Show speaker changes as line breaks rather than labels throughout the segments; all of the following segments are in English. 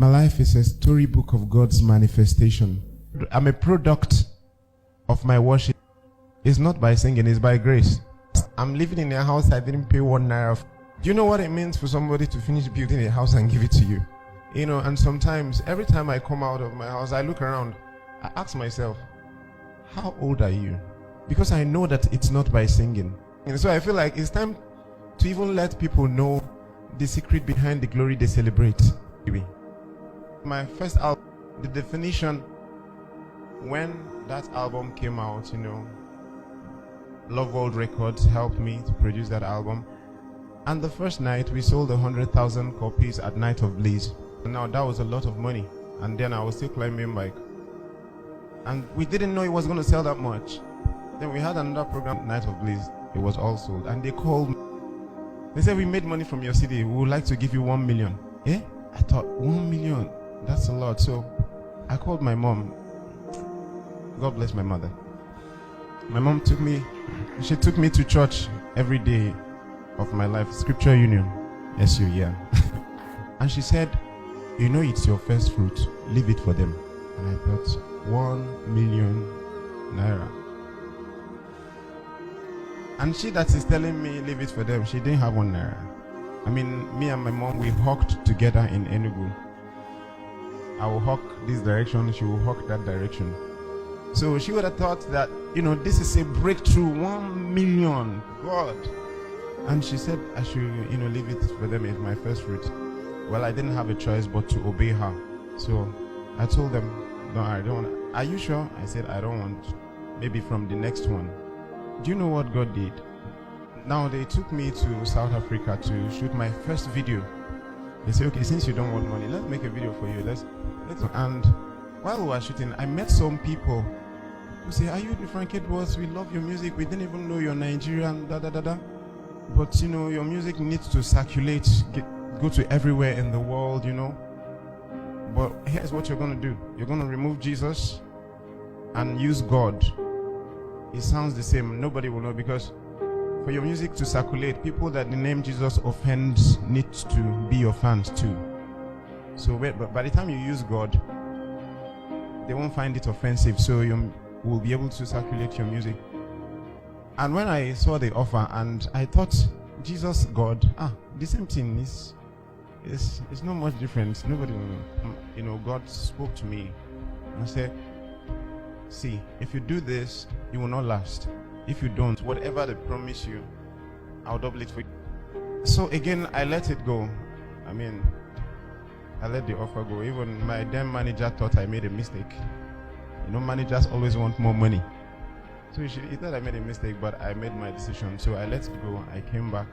My life is a storybook of God's manifestation. I'm a product of my worship. It's not by singing, it's by grace. I'm living in a house I didn't pay 1 naira. Do you know what it means for somebody to finish building a house and give it to you? You know, and sometimes, every time I come out of my house, I look around, I ask myself, how old are you? Because I know that it's not by singing. And so I feel like it's time to even let people know the secret behind the glory they celebrate. My first album, The Definition, when that album came out, you know, Love World Records helped me to produce that album. And the first night, we sold 100,000 copies at Night of Bliss. Now, that was a lot of money. And then I was still climbing bike. And we didn't know it was going to sell that much. Then we had another program, Night of Bliss. It was all sold. And they called me. They said, we made money from your CD. We would like to give you 1 million. Eh? I thought, 1 million? That's a lot. So I called my mom. God bless my mother. My mom took me to church every day of my life. Scripture Union. SU, yeah. And she said, you know it's your first fruit. Leave it for them. And I thought, 1 million naira. And she that is telling me leave it for them, she didn't have 1 naira. I mean, me and my mom, we hawked together in Enugu. I will hawk this direction, she will hawk that direction. So she would have thought that, you know, this is a breakthrough, 1 million, God. And she said I should, you know, leave it for them. It's my first fruit. Well, I didn't have a choice but to obey her. So I told them, no, I don't want. Are you sure? I said, I don't want. Maybe from the next one. Do you know what God did? Now they took me to South Africa to shoot my first video. They said, okay, since you don't want money, let's make a video for you. Let's. And while we were shooting, I met some people who say, are you the Frank Edwards? We love your music. We didn't even know you're Nigerian, But, you know, your music needs to circulate, go to everywhere in the world, you know. But here's what you're going to do. You're going to remove Jesus and use God. It sounds the same. Nobody will know, because for your music to circulate, people that the name Jesus offends need to be your fans too. So but by the time you use God, they won't find it offensive, so you will be able to circulate your music. And when I saw the offer, and I thought, Jesus, God, the same thing is not much different. Nobody will know. You know, God spoke to me and said, see, if you do this, you will not last. If you don't, whatever they promise you, I'll double it for you. So again, I let it go. I mean, I let the offer go. Even my then manager thought I made a mistake. You know, managers always want more money. So he thought I made a mistake, but I made my decision. So I let it go. I came back.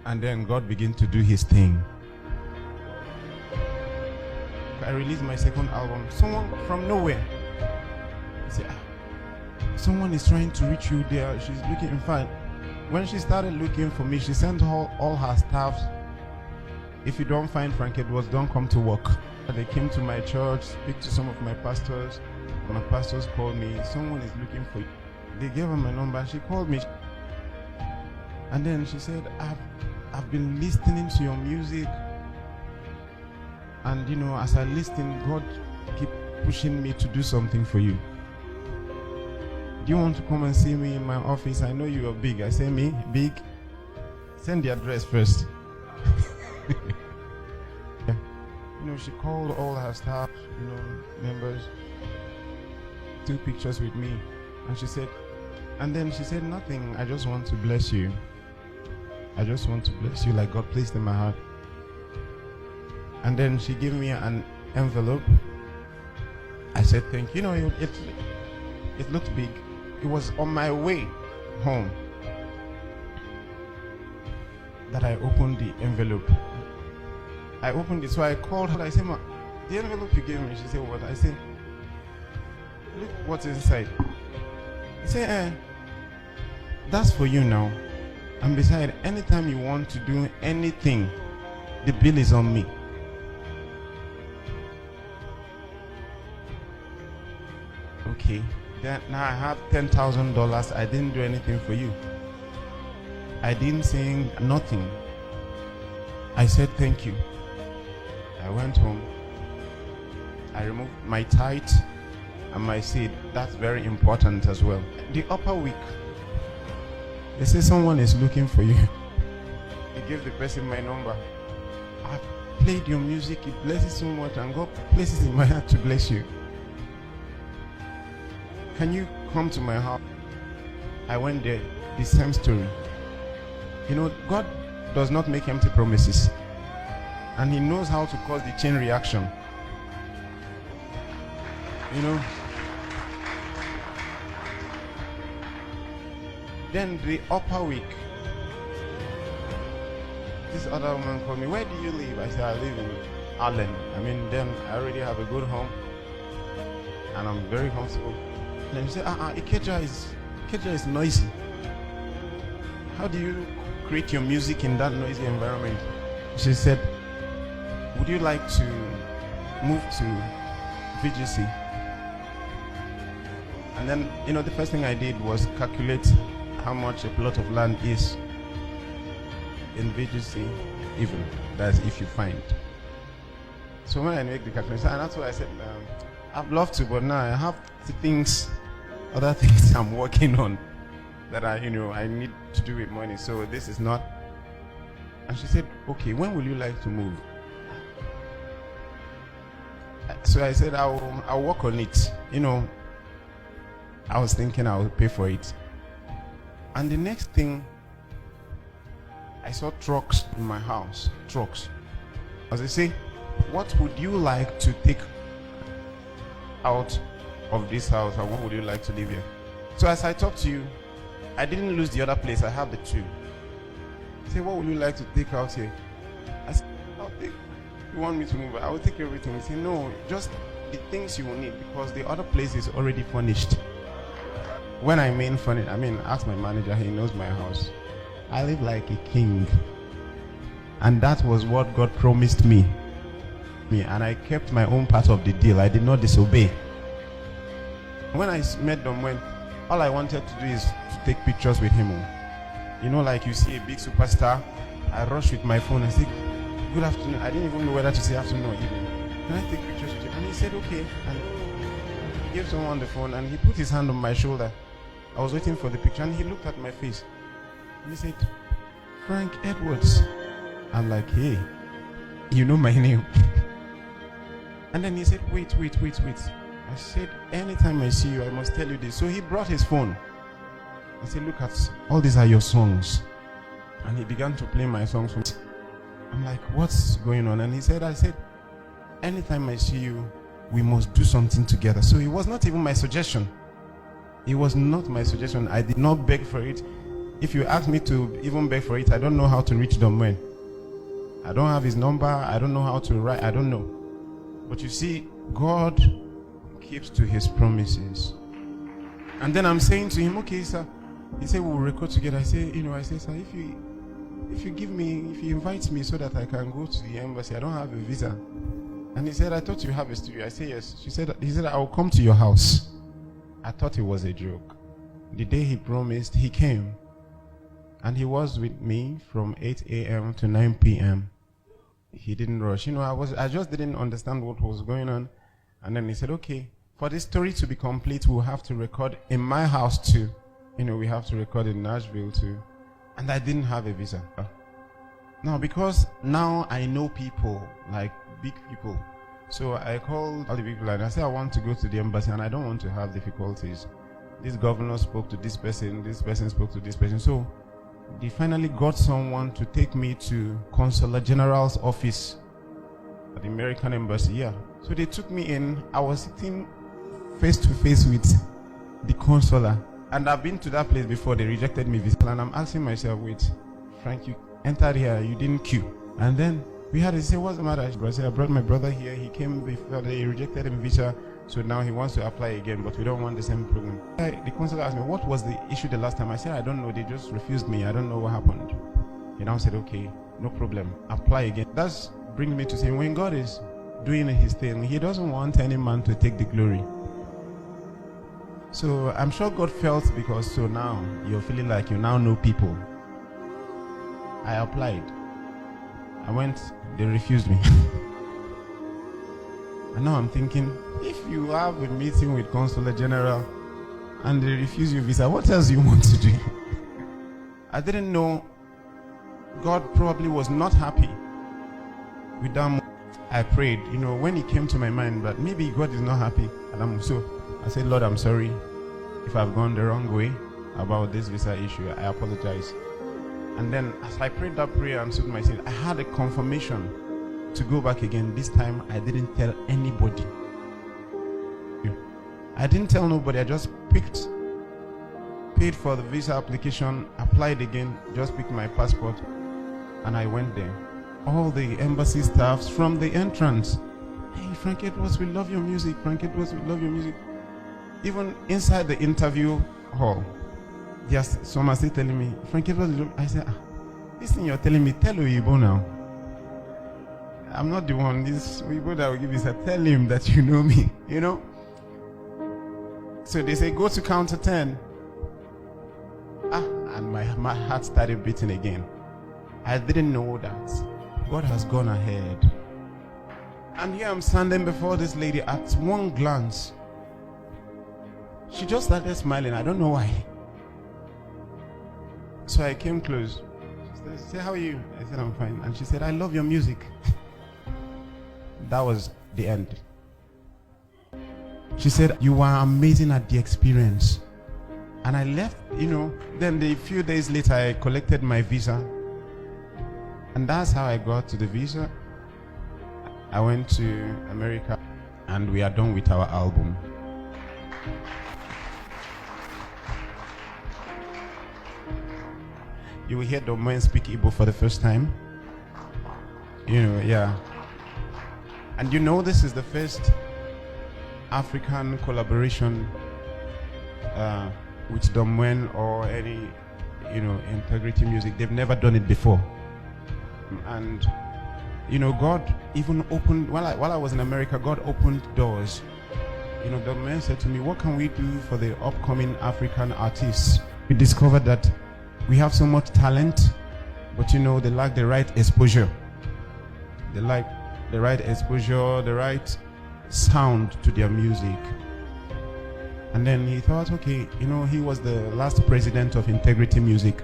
And then God began to do his thing. I released my second album. Someone from nowhere said, someone is trying to reach you there. She's looking. In fact, when she started looking for me, she sent all her staff. If you don't find Frank Edwards, don't come to work. They came to my church, speak to some of my pastors. My pastors called me. Someone is looking for you. They gave her my number. She called me. And then she said, I've been listening to your music. And, you know, as I listen, God keep pushing me to do something for you. Do you want to come and see me in my office? I know you are big. I say, me? Big? Send the address first. Yeah. You know, she called all her staff, you know, members, took pictures with me. And then she said, nothing. I just want to bless you. I just want to bless you like God placed in my heart. And then she gave me an envelope. I said, thank you. You know, it looked big. It was on my way home that I opened the envelope. I opened it, so I called her. I said, Ma, the envelope you gave me. She said, what? I said, look what's inside. She said, that's for you now. And besides, anytime you want to do anything, the bill is on me. Okay, then now I have $10,000. I didn't do anything for you. I didn't sing nothing. I said thank you. I went home. I removed my tithe and my seed. That's very important as well. The upper week, they say someone is looking for you. I gave the person my number. I played your music, it blesses so much, and God places in my heart to bless you. Can you come to my house? I went there, the same story. You know, God does not make empty promises, and He knows how to cause the chain reaction. You know, then the upper week, this other woman called me. Where do you live? I said, I live in Allen. I mean, then I already have a good home and I'm very comfortable. And then she said, Ikeja is noisy. How do you create your music in that noisy environment? She said, would you like to move to VGC? And then, you know, the first thing I did was calculate how much a plot of land is in VGC, even. That's if you find. So when I make the calculation, and that's why I said, I'd love to, but now I have other things I'm working on that I need to do with money. So this is not. And she said, okay, when will you like to move? So I said, I'll work on it. You know, I was thinking I would pay for it. And the next thing, I saw trucks in my house. Trucks. As I say, what would you like to take out of this house, or what would you like to live here? So as I talk to you, I didn't lose the other place. I have the two. I say, what would you like to take out here? I said, I'll take. You want me to move? I will take everything. He said, no, just the things you will need, because the other place is already furnished. When I mean furnished, ask my manager. He knows my house. I live like a king, and that was what God promised me, and I kept my own part of the deal. I did not disobey. When I met them, all I wanted to do is to take pictures with him. You know, like you see a big superstar, I rush with my phone and say, good afternoon. I didn't even know whether to say afternoon or evening. Can I take pictures with you? And he said, okay. And he gave someone the phone, and he put his hand on my shoulder. I was waiting for the picture, and he looked at my face. And he said, Frank Edwards. I'm like, hey, you know my name. And then he said, wait. I said, anytime I see you, I must tell you this. So he brought his phone. I said, look at, all these are your songs. And he began to play my songs for me. I'm like, what's going on? And I said, anytime I see you, we must do something together. So it was not even my suggestion. It was not my suggestion. I did not beg for it. If you ask me to even beg for it, I don't know how to reach Domwen. I don't have his number. I don't know how to write. I don't know. But you see, God keeps to his promises. And then I'm saying to him, okay, sir. He said, we'll record together. I say, sir, if you invite me so that I can go to the embassy, I don't have a visa. And he said, I thought you have a studio. I said, yes. He said, I will come to your house. I thought it was a joke. The day he promised, he came. And he was with me from 8 a.m. to 9 p.m. He didn't rush. I just didn't understand what was going on. And then he said, okay, for this story to be complete, we'll have to record in my house too. We have to record in Nashville too. And I didn't have a visa. Now, because now I know people, like big people. So I called all the people and I said, I want to go to the embassy and I don't want to have difficulties. This governor spoke to this person spoke to this person. So they finally got someone to take me to Consular General's office at the American embassy. Yeah. So they took me in. I was sitting face to face with the consular. And I've been to that place before. They rejected me visa. And I'm asking myself, wait, Frank, you entered here, you didn't queue. And then we had to say, what's the matter? I said, I brought my brother here. He came before, they rejected him visa. So now he wants to apply again, but we don't want the same program. The consular asked me, what was the issue the last time? I said, I don't know. They just refused me. I don't know what happened. He now said, okay, no problem. Apply again. That's bringing me to say, when God is doing his thing, he doesn't want any man to take the glory. So I'm sure God felt, because so now you're feeling like you now know people. I applied. I went, they refused me. And now I'm thinking, if you have a meeting with Consular General and they refuse you visa, what else do you want to do? I didn't know God probably was not happy with that. I prayed, when it came to my mind that maybe God is not happy. And so I said, Lord, I'm sorry if I've gone the wrong way about this visa issue. I apologize. And then as I prayed that prayer and stood myself, I had a confirmation to go back again. This time I didn't tell anybody. I didn't tell nobody. I just paid for the visa application, applied again, just picked my passport, and I went there. All the embassy staffs from the entrance, hey, Frank Edwards, we love your music. Frank Edwards, we love your music. Even inside the interview hall, just someone still telling me, Frank Edwards, I said, this thing you're telling me, tell Oyibo now. I'm not the one. This Oyibo that will give you, tell him that you know me, So they say, go to counter 10. And my heart started beating again. I didn't know that God has gone ahead. And here I'm standing before this lady. At one glance, she just started smiling. I don't know why. So I came close. She said, how are you? I said, I'm fine. And she said, I love your music. That was the end. She said, you were amazing at the experience. And I left, then a few days later, I collected my visa. And that's how I got to the visa. I went to America and we are done with our album. You will hear the men speak Igbo for the first time. Yeah. And this is the first African collaboration with Domwen or any, Integrity Music. They've never done it before. And, God even opened, while I was in America, God opened doors. Domwen said to me, what can we do for the upcoming African artists? We discovered that we have so much talent, but they lack the right exposure. They lack the right exposure, the right sound to their music. And then he thought, okay, he was the last president of Integrity Music.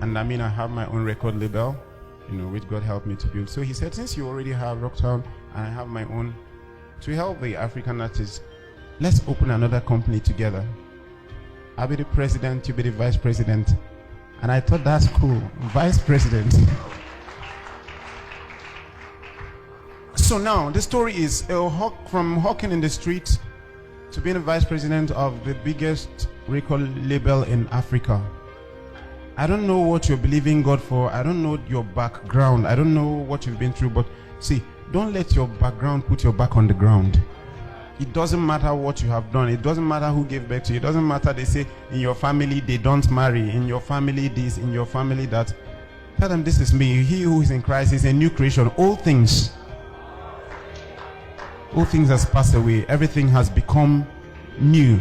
And I have my own record label, which God helped me to build. So he said, since you already have Rocktown and I have my own, to help the African artists, let's open another company together. I'll be the president, you'll be the vice president. And I thought that's cool, vice president. So now the story is from hawking in the street to being the vice president of the biggest record label in Africa. I don't know what you're believing God for. I don't know your background. I don't know what you've been through. But see, don't let your background put your back on the ground. It doesn't matter what you have done. It doesn't matter who gave birth to you. It doesn't matter they say in your family they don't marry. In your family this, in your family that. Tell them this is me. He who is in Christ is a new creation. All things has passed away. Everything has become new.